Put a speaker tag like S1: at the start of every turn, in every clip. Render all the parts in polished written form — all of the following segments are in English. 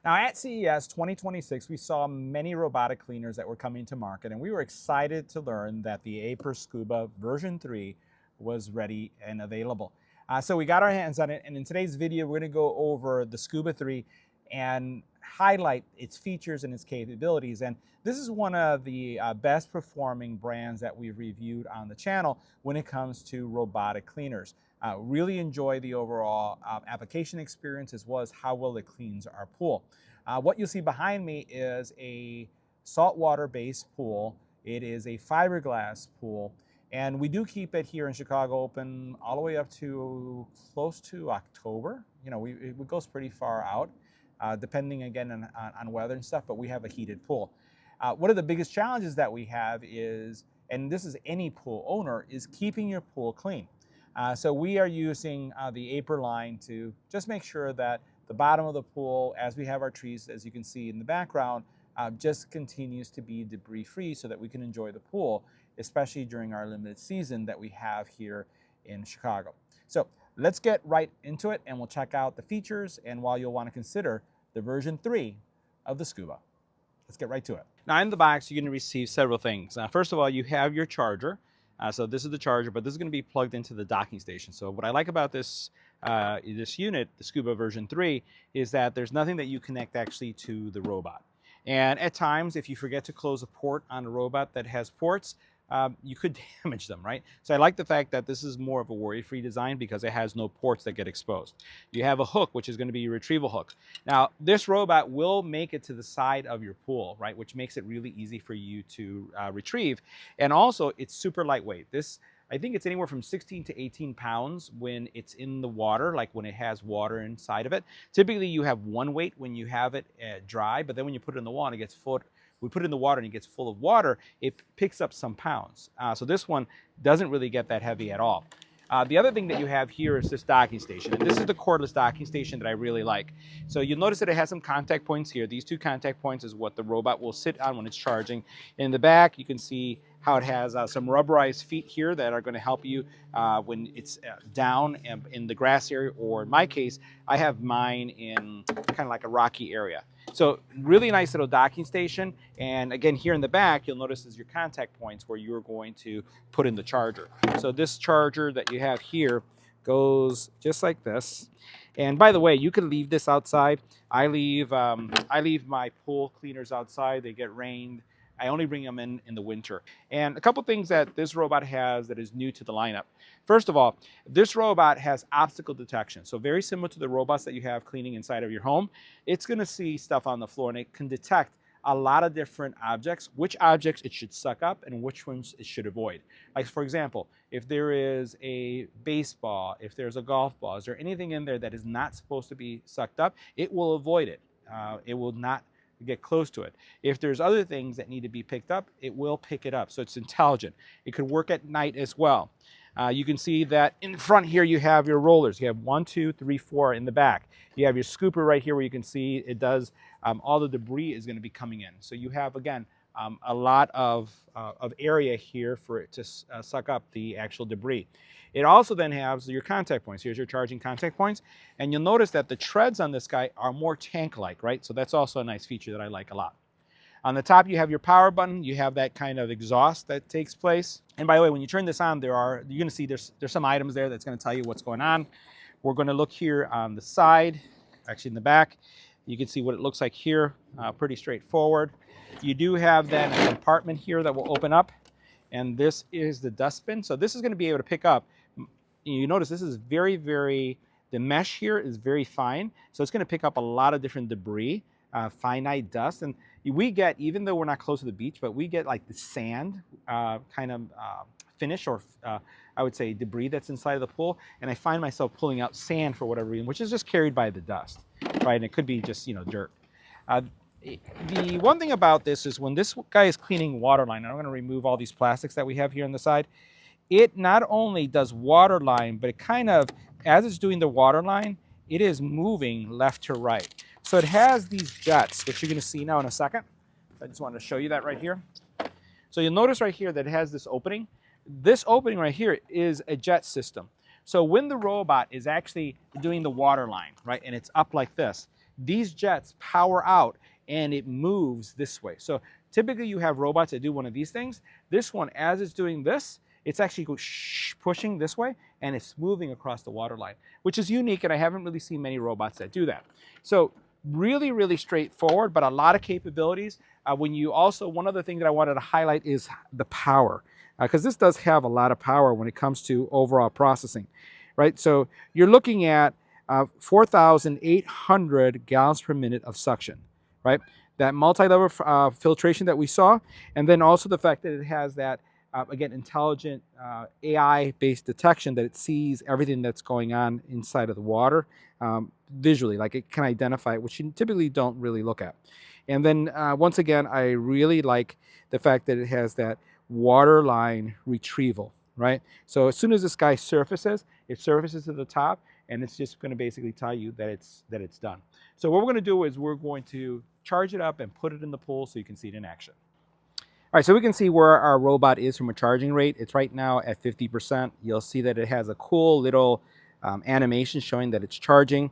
S1: Now at CES 2026, we saw many robotic cleaners that were coming to market, and we were excited to learn that the Aiper Scuba version 3 was ready and available. So we got our hands on it, and in today's video, we're gonna go over the Scuba 3 and highlight its features and its capabilities. And this is one of the best performing brands that we've reviewed on the channel when it comes to robotic cleaners. Really enjoy the overall application experience as well as how well it cleans our pool. What you'll see behind me is a saltwater based pool. It is a fiberglass pool, and we do keep it here in Chicago open all the way up to close to October. You know, it goes pretty far out, depending again on weather and stuff, but we have a heated pool. One of the biggest challenges that we have is, and this is any pool owner, is keeping your pool clean. So we are using the Aiper line to just make sure that the bottom of the pool, as we have our trees, as you can see in the background, just continues to be debris free so that we can enjoy the pool, especially during our limited season that we have here in Chicago. So let's get right into it, and we'll check out the features and why you'll want to consider the version 3 of the Scuba. Let's get right to it. Now in the box, you're going to receive several things. First of all, you have your charger. So this is the charger, but this is going to be plugged into the docking station. So what I like about this unit, the Scuba version 3, is that there's nothing that you connect actually to the robot. And at times, if you forget to close a port on a robot that has ports, you could damage them, right? So I like the fact that this is more of a worry-free design because it has no ports that get exposed. You have a hook, which is going to be your retrieval hook. Now, this robot will make it to the side of your pool, right? Which makes it really easy for you to retrieve. And also, it's super lightweight. This, I think it's anywhere from 16 to 18 pounds when it's in the water, like when it has water inside of it. Typically, you have one weight when you have it dry, but then when you put it in the water, it gets full. We put it in the water and it gets full of water, it picks up some pounds. So this one doesn't really get that heavy at all. The other thing that you have here is this docking station. And this is the cordless docking station that I really like. So you'll notice that it has some contact points here. These two contact points is what the robot will sit on when it's charging. In the back, you can see how it has some rubberized feet here that are going to help you when it's down in the grass area, or in my case, I have mine in kind of like a rocky area. So really nice little docking station. And again, here in the back, you'll notice is your contact points where you're going to put in the charger. So this charger that you have here goes just like this. And by the way, you can leave this outside. I leave my pool cleaners outside. They get rained. I only bring them in the winter. And a couple things that this robot has that is new to the lineup. First of all, this robot has obstacle detection. So very similar to the robots that you have cleaning inside of your home. It's going to see stuff on the floor, and it can detect a lot of different objects, which objects it should suck up and which ones it should avoid. Like for example, if there is a baseball, if there's a golf ball, is there anything in there that is not supposed to be sucked up, it will avoid it. It will not get close to it. If there's other things that need to be picked up, it will pick it up. So it's intelligent. It could work at night as well. You can see that in front here you have your rollers. You have 1, 2, 3, 4 in the back. You have your scooper right here where you can see it does, all the debris is going to be coming in. So you have, again, a lot of area here for it to suck up the actual debris. It also then has your contact points. Here's your charging contact points. And you'll notice that the treads on this guy are more tank-like, right? So that's also a nice feature that I like a lot. On the top, you have your power button. You have that kind of exhaust that takes place. And by the way, when you turn this on, you're going to see there's some items there that's going to tell you what's going on. We're going to look here on the side, actually in the back. You can see what it looks like here, pretty straightforward. You do have then a compartment here that will open up, and this is the dustbin. So this is going to be able to pick up. You notice this is the mesh here is very fine. So it's going to pick up a lot of different debris, finite dust. And we get, even though we're not close to the beach, but we get like the sand kind of finish, or I would say debris that's inside of the pool. And I find myself pulling out sand for whatever reason, which is just carried by the dust, right? And it could be just, dirt. The one thing about this is when this guy is cleaning waterline, and I'm going to remove all these plastics that we have here on the side, it not only does waterline, but it kind of, as it's doing the waterline, it is moving left to right. So it has these jets, which you're going to see now in a second. I just wanted to show you that right here. So you'll notice right here that it has this opening. This opening right here is a jet system. So when the robot is actually doing the water line, right, and it's up like this, these jets power out and it moves this way. So typically you have robots that do one of these things. This one, as it's doing this, it's actually pushing this way and it's moving across the water line, which is unique, and I haven't really seen many robots that do that. So really, really straightforward, but a lot of capabilities. One other thing that I wanted to highlight is the power, because this does have a lot of power when it comes to overall processing, right? So you're looking at 4,800 gallons per minute of suction, right? That multi-level filtration that we saw, and then also the fact that it has that, again, intelligent AI-based detection, that it sees everything that's going on inside of the water visually, like it can identify it, which you typically don't really look at. And then once again, I really like the fact that it has that waterline retrieval, right? So as soon as this guy surfaces, it surfaces to the top, and it's just going to basically tell you that it's done. So what we're going to do is we're going to charge it up and put it in the pool so you can see it in action. All right, so we can see where our robot is from a charging rate. It's right now at 50%. You'll see that it has a cool little animation showing that it's charging.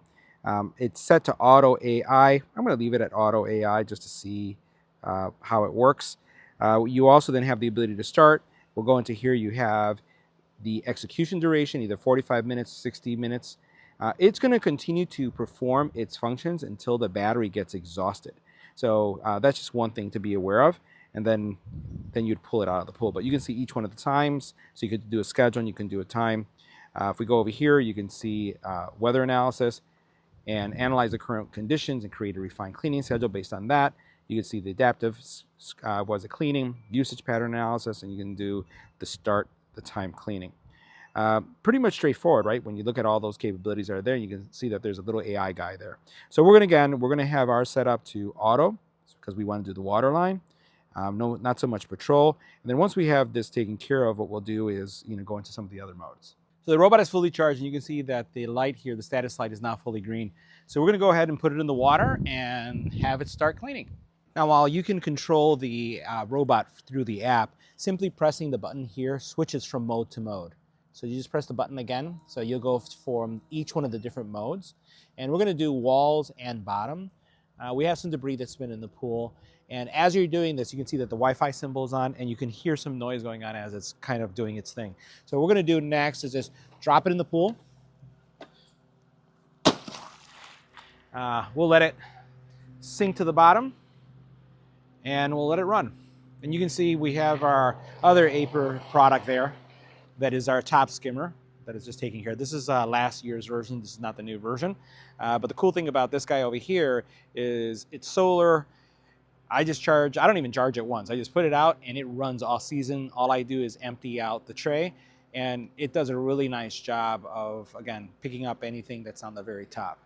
S1: It's set to auto AI. I'm going to leave it at auto AI just to see how it works. You also then have the ability to start. We'll go into here. You have the execution duration, either 45 minutes, 60 minutes. It's going to continue to perform its functions until the battery gets exhausted. So that's just one thing to be aware of. And then you'd pull it out of the pool. But you can see each one of the times. So you could do a schedule and you can do a time. If we go over here, you can see weather analysis and analyze the current conditions and create a refined cleaning schedule based on that. You can see the adaptive cleaning, usage pattern analysis, and you can do the start, the time cleaning. Pretty much straightforward, right? When you look at all those capabilities that are there, you can see that there's a little AI guy there. So we're going to have ours set up to auto because we want to do the water line. No, not so much patrol. And then once we have this taken care of, what we'll do is go into some of the other modes. So the robot is fully charged, and you can see that the light here, the status light, is now fully green. So we're going to go ahead and put it in the water and have it start cleaning. Now, while you can control the robot through the app, simply pressing the button here switches from mode to mode. So you just press the button again. So you'll go for each one of the different modes. And we're going to do walls and bottom. We have some debris that's been in the pool. And as you're doing this, you can see that the Wi-Fi symbol is on, and you can hear some noise going on as it's kind of doing its thing. So what we're going to do next is just drop it in the pool. We'll let it sink to the bottom, and we'll let it run. And you can see we have our other Aiper product there. That is our top skimmer that is just taking care. This is last year's version. This is not the new version. But the cool thing about this guy over here is it's solar. I don't even charge it once. I just put it out and it runs all season. All I do is empty out the tray, and it does a really nice job of, again, picking up anything that's on the very top.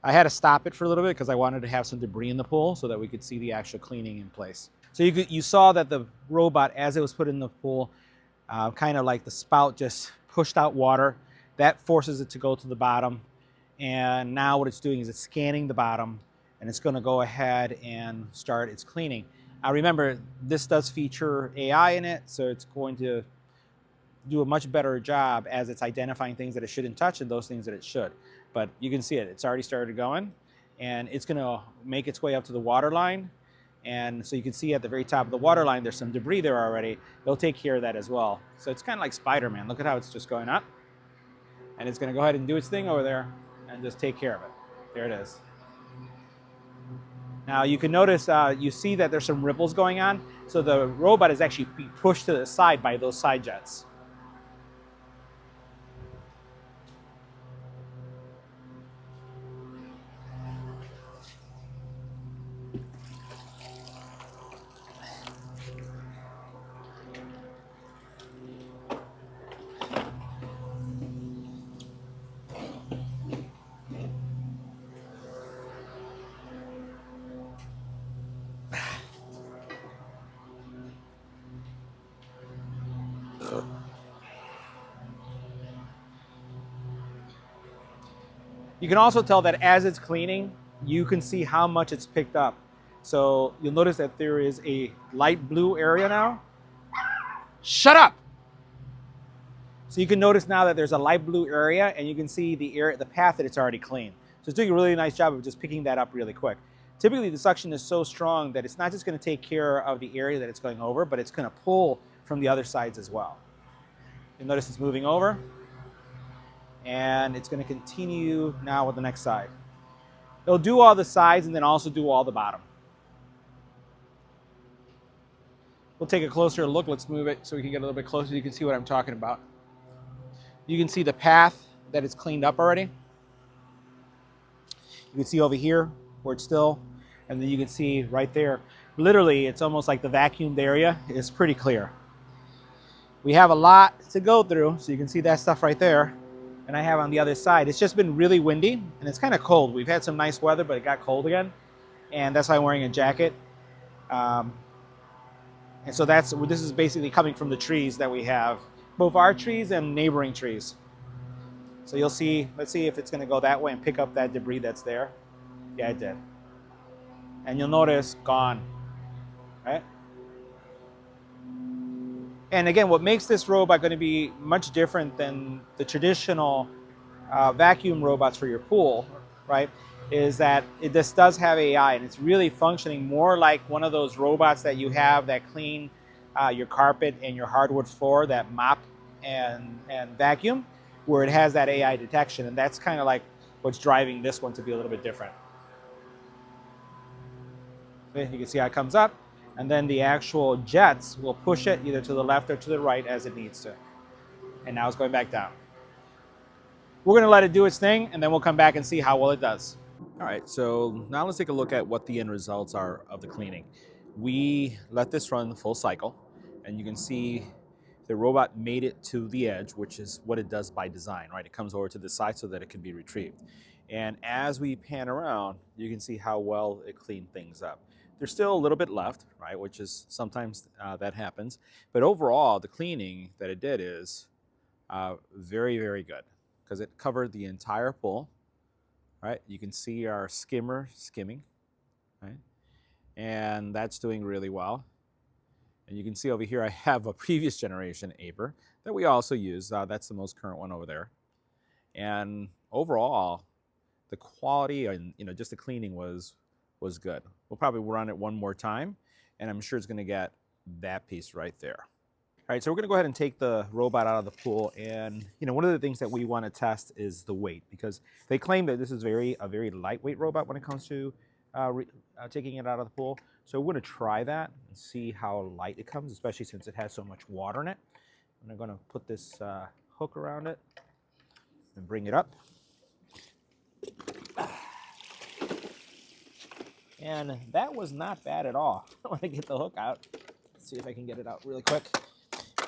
S1: I had to stop it for a little bit because I wanted to have some debris in the pool so that we could see the actual cleaning in place. So you saw that the robot, as it was put in the pool, kind of like the spout just pushed out water. That forces it to go to the bottom. And now what it's doing is it's scanning the bottom, and it's going to go ahead and start its cleaning. Now remember, this does feature AI in it, so it's going to do a much better job as it's identifying things that it shouldn't touch and those things that it should. But you can see it. It's already started going, and it's going to make its way up to the water line. And so you can see at the very top of the water line, there's some debris there already. They'll take care of that as well. So it's kind of like Spider-Man. Look at how it's just going up. And it's going to go ahead and do its thing over there and just take care of it. There it is. Now you can notice, you see that there's some ripples going on. So the robot is actually being pushed to the side by those side jets. You can also tell that as it's cleaning, you can see how much it's picked up. So you'll notice that there is a light blue area now. Shut up! So you can notice now that there's a light blue area, and you can see the path that it's already cleaned. So it's doing a really nice job of just picking that up really quick. Typically, the suction is so strong that it's not just going to take care of the area that it's going over, but it's going to pull from the other sides as well. You'll notice it's moving over, and it's going to continue now with the next side. It'll do all the sides and then also do all the bottom. We'll take a closer look. Let's move it so we can get a little bit closer. You can see what I'm talking about. You can see the path that it's cleaned up already. You can see over here where it's still, and then you can see right there. Literally, it's almost like the vacuumed area is pretty clear. We have a lot to go through, so you can see that stuff right there. And I have on the other side. It's just been really windy, and it's kind of cold. We've had some nice weather, but it got cold again, and that's why I'm wearing a jacket. And so this is basically coming from the trees that we have, both our trees and neighboring trees. So you'll see, let's see if it's going to go that way and pick up that debris that's there. Yeah, it did. And you'll notice, gone, right? And again, what makes this robot going to be much different than the traditional vacuum robots for your pool, right, is that this does have AI, and it's really functioning more like one of those robots that you have that clean your carpet and your hardwood floor, that mop and vacuum, where it has that AI detection, and that's kind of like what's driving this one to be a little bit different. Okay, you can see how it comes up, and then the actual jets will push it either to the left or to the right as it needs to. And now it's going back down. We're going to let it do its thing, and then we'll come back and see how well it does. All right, so now let's take a look at what the end results are of the cleaning. We let this run the full cycle, and you can see the robot made it to the edge, which is what it does by design, right? It comes over to the side so that it can be retrieved. And as we pan around, you can see how well it cleaned things up. There's still a little bit left, right, which is sometimes that happens. But overall, the cleaning that it did is very, very good, because it covered the entire pool. Right, you can see our skimmer skimming, right? And that's doing really well. And you can see over here I have a previous generation Aiper that we also use. That's the most current one over there. And overall, the quality and just the cleaning was good. We'll probably run it one more time, and I'm sure it's going to get that piece right there. All right, so we're going to go ahead and take the robot out of the pool, and one of the things that we want to test is the weight, because they claim that this is a very lightweight robot when it comes to taking it out of the pool. So we're going to try that and see how light it comes, especially since it has so much water in it. And I'm going to put this hook around it and bring it up. And that was not bad at all. I want to get the hook out. Let's see if I can get it out really quick.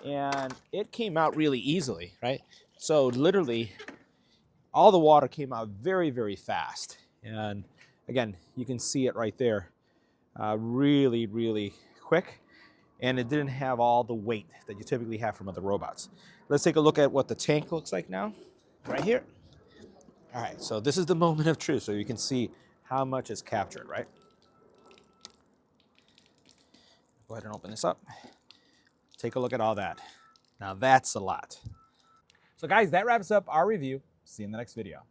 S1: And it came out really easily, right? So literally, all the water came out very, very fast. And again, you can see it right there, really, really quick. And it didn't have all the weight that you typically have from other robots. Let's take a look at what the tank looks like now, right here. All right, so this is the moment of truth, so you can see how much is captured, right? Go ahead and open this up. Take a look at all that. Now that's a lot. So guys, that wraps up our review. See you in the next video.